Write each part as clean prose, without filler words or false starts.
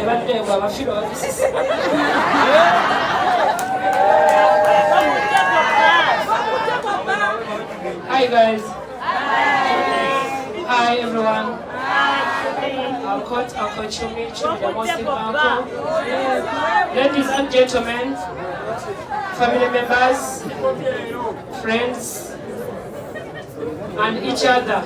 Hi guys. Hi everyone. I'll coach Chumi, the most uncle. Ladies and gentlemen, family members, friends, and each other.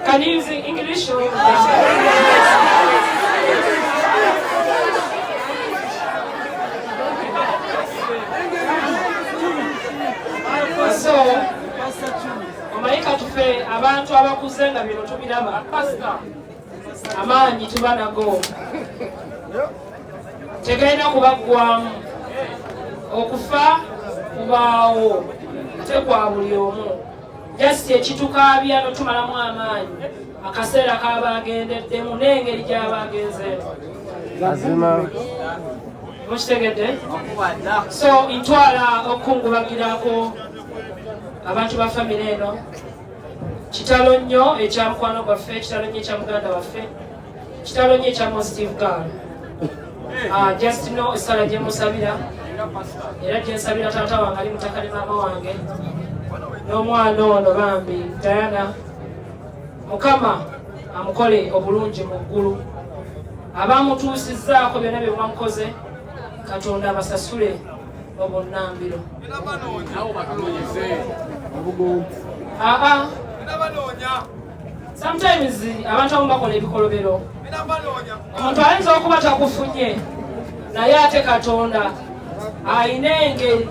Can you use English or so omayika tufe abantu abakuze nga bino tubiraba amaanyi tuba nago tegenda kubaggwamu okufa kubaawo ate kwa buli omu just ekitukaabya notumalamu amaanyi akaseera kaba agendeddemu n'engeri gy'aba agenzeemu mukitegedde so ntwala okukungubagirako abantu ba famire eno kitalo nnyo ekya mukwano gwaffe kitalo nnyo ekya muganda waffe kitalo nnyo ekya Steve Girl just no essala gye musabira era gye nsabira taata wange ali mutaka ne maama wange n'omwana ono bambi Diana Mukama amukole obulungi mu ggulu abamutuusizzaako byonna bye mwamukoze Katonda abasasule obunnambiro sometimes abantu abamu bakola ebikolobero omuntu ayinza okuba takufunye naye ate Katonda ayina engeri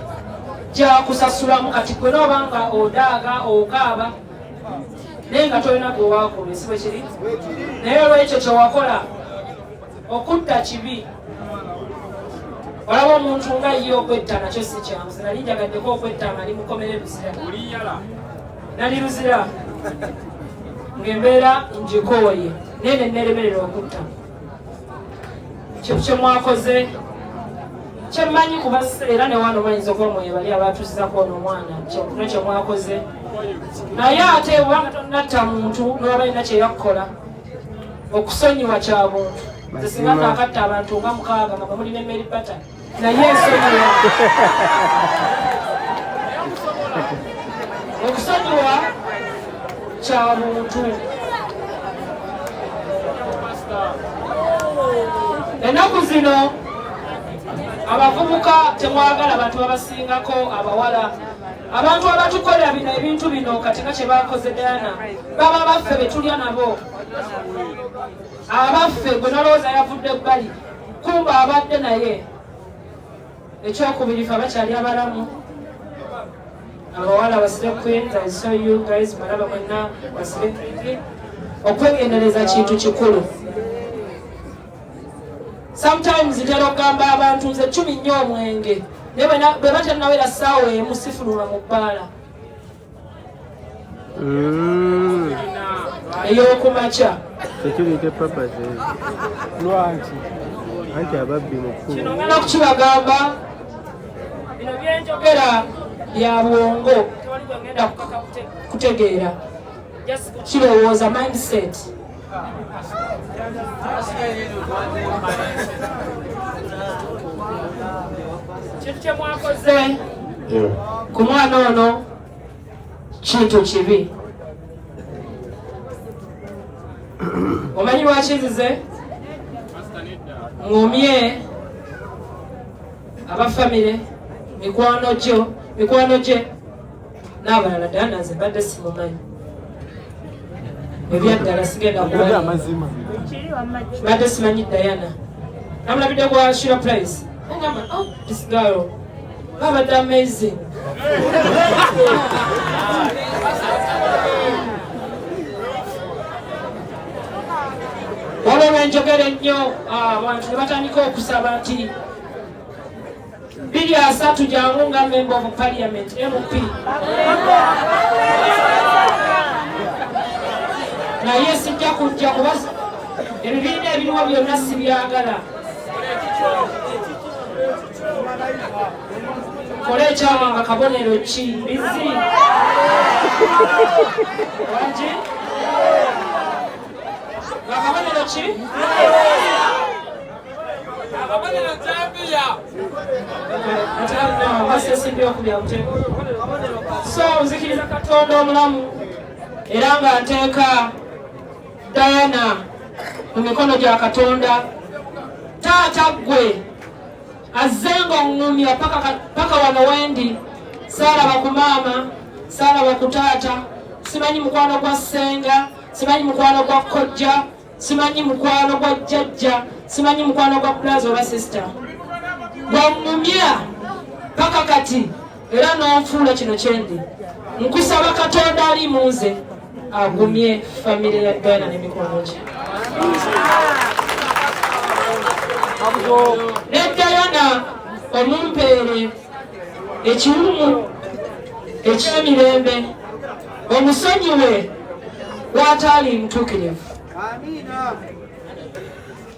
gyakusasulamu kati gwe noobanga odaaga okaaba naye nga tolina gwe waakola esi bwe kiri naye olwekyo kyewakola okutta kibi olaba omuntu nga ye okwetta nakyo si kyangu nali njagaddeko okwetta nga limukomere luzira nali luzira ng'embeera njikooye naye nenneremerera okutta kyemwakoze kyemmanyi kuba era ne wano bayinza okuba mwebali abatuusizako ono omwana kyemwakoze naye ate obanga tonnatta muntu noba balina kyeyakukola okusonyiwa kya buntu nze singa naakatta abantu nga 6 nga bamulina emmeri bata naye ensonyiwa okusonyiwa kya buntu ennaku zino abavubuka temwagala abantu babasingako abawala abantu abatukolera bino ebintu bino kati nga kye bakoze Diana baba baffe betulya nabo abaffe gwe nolowooza yavudde ebbali kumba abadde naye ekyokubiri fe bakyali abalamu abawala basire queens I saw you guys malaba mwenna basire okwegendereza kintu kikulu sometimes ntera okugamba abantu nze 10 nnyo omwenge naye bwe batanawera ssaawa emu sifuluma mu bbaala ey'okumakya sekirite papaze lwanki anti ababbi mukulu kino ngenda kukibagamba bino byenjogera bya bwongo tewali gwengenda kukaka kutegeera kirowooza mindset kintu kyemwakoze ku mwana ono kintu kibi omanyi lwaki nzize ngumye abafamire mikwano gye n'abalala Diana nze mbadde simumanyi ebyaddala sigenda kuba mbadde simanyi Diana namulabidde kwa Shira Price ngamba oh this girl babadde amazing waliwo enjogera ennyo abantu ne batandika okusaba nti 2-3 jangu nga member of parliament MP naye sijja kujja kuba ebibiina ebiriwo byonna sibyagala nkole ekyama nga kabonero ki bizi wangi nga kabonero ki so nzikiriza Katonda omulamu era nga nteeka Diana mu mikono gya Katonda. Taata gwe azze ng'oŋŋumya paka wano wendi, saalaba ku maama, saalaba ku taata, simanyi mukwano gwa ssenga, simanyi mukwano gwa kkojja, simanyi mukwano gwa jjajja, simanyi mukwano gwa brother oba sister. Bw'oŋŋumya paka kati era n'onfuula kino kyendi. Nkusaba Katonda ali mu nze agumye famire ya Diana n'emikono gye. Ne Diana omumpeere ekiwumu eky'emirembe, omusonyiwe w'ataali mutuukirivu.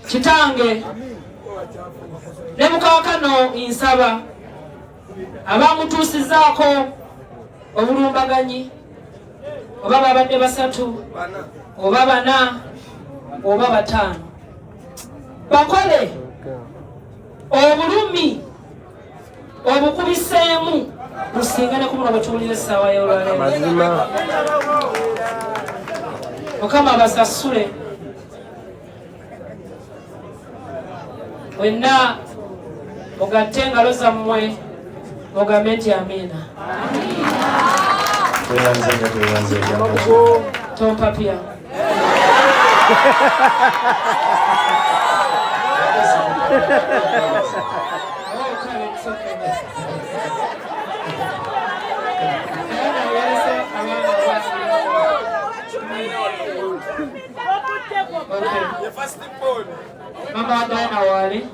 Kitange ne mukaakano nsaba abamutuusizaako obulumbaganyi, oba babadde 3 oba 4 oba 5, bakole obulumi obukubiseemu lusingane ku muno bwe tuwulira essaawa y'olwaleero. Mukama abasasule wenna, mugatte engalo zammwe mugambe nti amiina. Tompapya mama Diana wali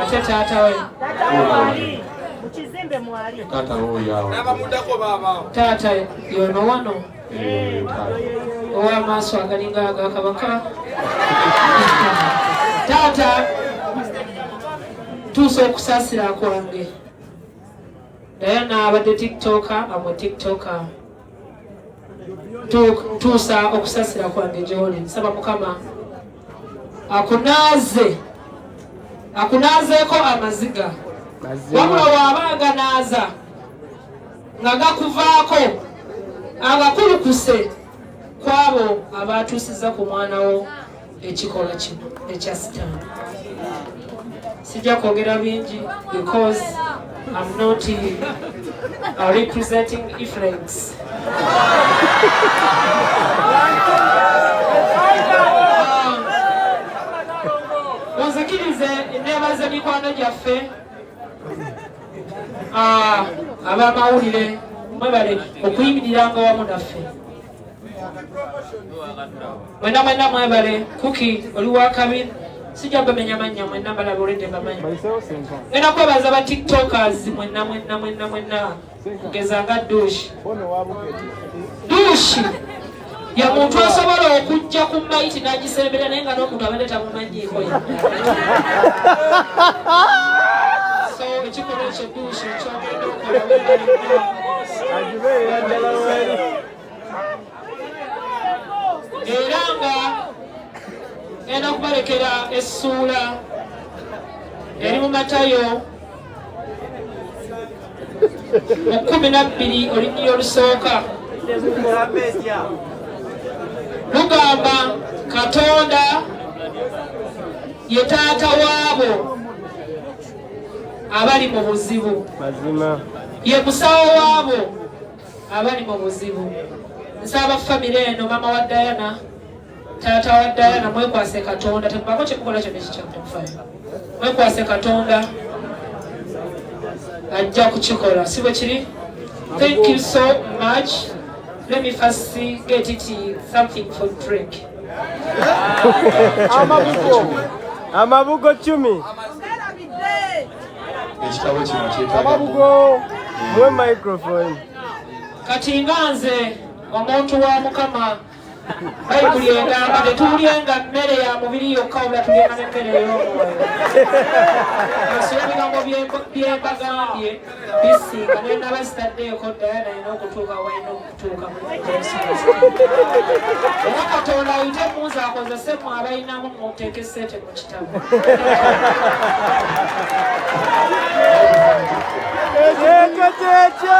ate taata we mukizimbe mwali taata yono wano ow'amaaso agalinga agakabaka. Taata tuusa okusaasira kwange. Diana abadde tiktoka, amwe tiktoka. Tuusa okusaasira kwange gy'oli. Nsaba Mukama akunaazeeko amaziga, wabula bw'aba aganaaza nga gakuvaako agakulukuse kwabo abatuusiza ku mwana wo ekikola kino ekya Sitaani. Sijja kwogera bingi because I'm not representing Ephraim's. Onzikirize nebaza mikwano gyaffe ab'amawulire mwebale okuyimiriranga wamu naffe. Mwenna mwebale. Kuki oli wakabi sijja bamenya mannya mwenna balaba olwedde bamanyi. Ngenda kwebaza ba tiktokers mwenna kugeza nga Dushi ya muntu asobola okujja ku maiti n'agisembera naye nga n'omuntu abadde tamumanyiiko yenna. So ekikolwa ekyo Dushi ekyogenda okola era nga enda kubalekera essuula eri mu Matayo 12 olunyiriri olusooka. Lugamba Katonda ye taata waabo abali mu buzibu, ye musawo waabo abali mu buzibu. Nsaba famire eno, mama wa Diana, taata wa Diana, mwekwase Katonda. Temubako kyekukola kyonna ekikyamutemufayo. Mwekwase Katonda ajja kukikola, si bwe kiri? Thank you so much. Let me first get it something for drink. Amabugo 10. Amabugo mwe microphone. Kati nga nze omuntu wa Mukama, Bayibuli egamba tetulyenga mmere ya mubiri yokka, wabula tulyenga n'emmere ey'omwoyo. Ensonga ebigambo byembagambye bisinga naye nabazitaddeeko ddala nalina okutuuka walina okutuuka era Katonda ayite munzi akozese mu abalinamu muteeke sente mu kitabo Teka.